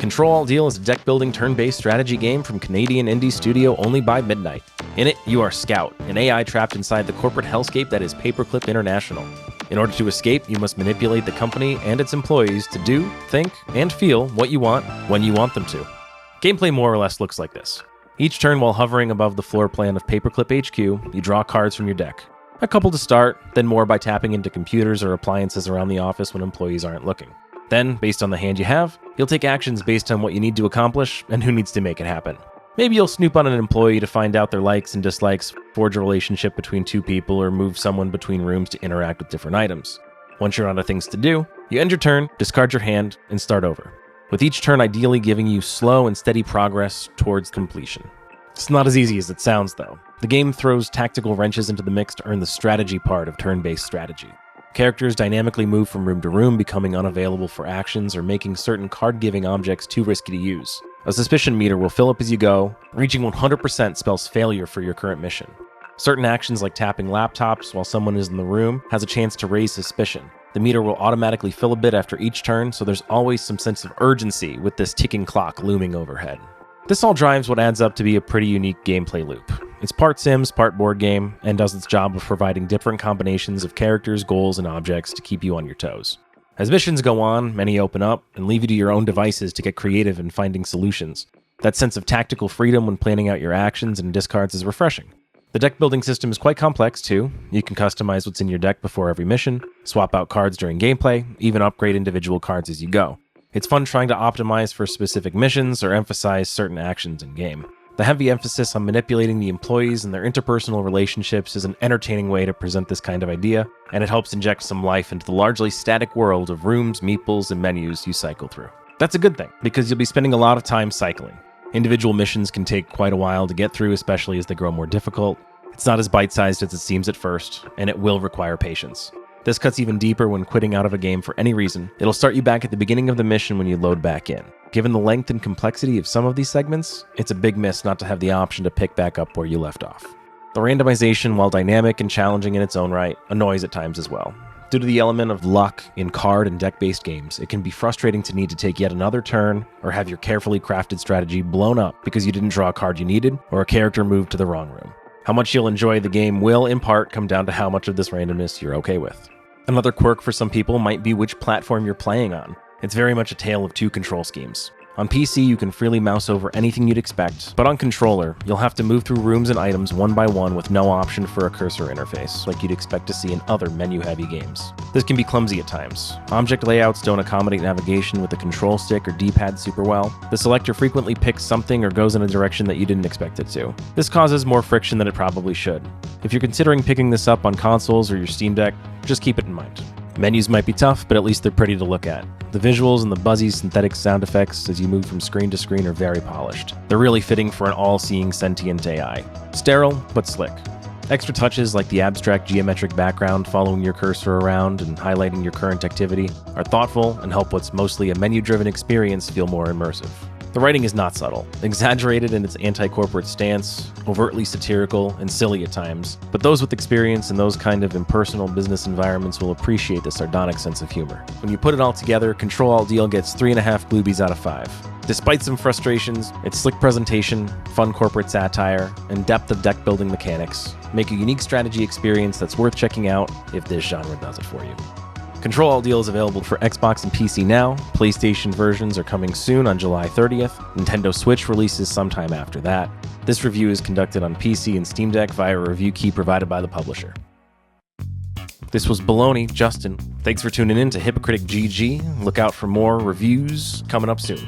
Ctrl Alt Deal is a deck-building turn-based strategy game from Canadian indie studio Only by Midnight. In it, you are Scout, an AI trapped inside the corporate hellscape that is Paperclip International. In order to escape, you must manipulate the company and its employees to do, think, and feel what you want when you want them to. Gameplay more or less looks like this. Each turn while hovering above the floor plan of Paperclip HQ, you draw cards from your deck. A couple to start, then more by tapping into computers or appliances around the office when employees aren't looking. Then, based on the hand you have, you'll take actions based on what you need to accomplish and who needs to make it happen. Maybe you'll snoop on an employee to find out their likes and dislikes, forge a relationship between two people, or move someone between rooms to interact with different items. Once you're onto things to do, you end your turn, discard your hand, and start over, with each turn ideally giving you slow and steady progress towards completion. It's not as easy as it sounds, though. The game throws tactical wrenches into the mix to earn the strategy part of turn-based strategy. Characters dynamically move from room to room, becoming unavailable for actions or making certain card-giving objects too risky to use. A suspicion meter will fill up as you go. Reaching 100% spells failure for your current mission. Certain actions like tapping laptops while someone is in the room has a chance to raise suspicion. The meter will automatically fill a bit after each turn, so there's always some sense of urgency with this ticking clock looming overhead. This all drives what adds up to be a pretty unique gameplay loop. It's part Sims, part board game, and does its job of providing different combinations of characters, goals, and objects to keep you on your toes. As missions go on, many open up and leave you to your own devices to get creative in finding solutions. That sense of tactical freedom when planning out your actions and discards is refreshing. The deck building system is quite complex too. You can customize what's in your deck before every mission, swap out cards during gameplay, even upgrade individual cards as you go. It's fun trying to optimize for specific missions or emphasize certain actions in-game. The heavy emphasis on manipulating the employees and their interpersonal relationships is an entertaining way to present this kind of idea, and it helps inject some life into the largely static world of rooms, meeples, and menus you cycle through. That's a good thing, because you'll be spending a lot of time cycling. Individual missions can take quite a while to get through, especially as they grow more difficult. It's not as bite-sized as it seems at first, and it will require patience. This cuts even deeper when quitting out of a game for any reason. It'll start you back at the beginning of the mission when you load back in. Given the length and complexity of some of these segments, it's a big miss not to have the option to pick back up where you left off. The randomization, while dynamic and challenging in its own right, annoys at times as well. Due to the element of luck in card and deck-based games, it can be frustrating to need to take yet another turn or have your carefully crafted strategy blown up because you didn't draw a card you needed or a character moved to the wrong room. How much you'll enjoy the game will, in part, come down to how much of this randomness you're okay with. Another quirk for some people might be which platform you're playing on. It's very much a tale of two control schemes. On PC, you can freely mouse over anything you'd expect, but on controller, you'll have to move through rooms and items one by one with no option for a cursor interface, like you'd expect to see in other menu-heavy games. This can be clumsy at times. Object layouts don't accommodate navigation with the control stick or D-pad super well. The selector frequently picks something or goes in a direction that you didn't expect it to. This causes more friction than it probably should. If you're considering picking this up on consoles or your Steam Deck, just keep it in mind. Menus might be tough, but at least they're pretty to look at. The visuals and the buzzy synthetic sound effects as you move from screen to screen are very polished. They're really fitting for an all-seeing sentient AI. Sterile, but slick. Extra touches like the abstract geometric background following your cursor around and highlighting your current activity are thoughtful and help what's mostly a menu-driven experience feel more immersive. The writing is not subtle, exaggerated in its anti-corporate stance, overtly satirical, and silly at times, but those with experience in those kind of impersonal business environments will appreciate the sardonic sense of humor. When you put it all together, Ctrl Alt Deal gets 3.5 Gloobies out of 5. Despite some frustrations, its slick presentation, fun corporate satire, and depth of deck-building mechanics make a unique strategy experience that's worth checking out if this genre does it for you. Ctrl Alt Deal is available for Xbox and PC now. PlayStation versions are coming soon on July 30th. Nintendo Switch releases sometime after that. This review is conducted on PC and Steam Deck via a review key provided by the publisher. This was Baloney, Justin. Thanks for tuning in to HypocriticGG. Look out for more reviews coming up soon.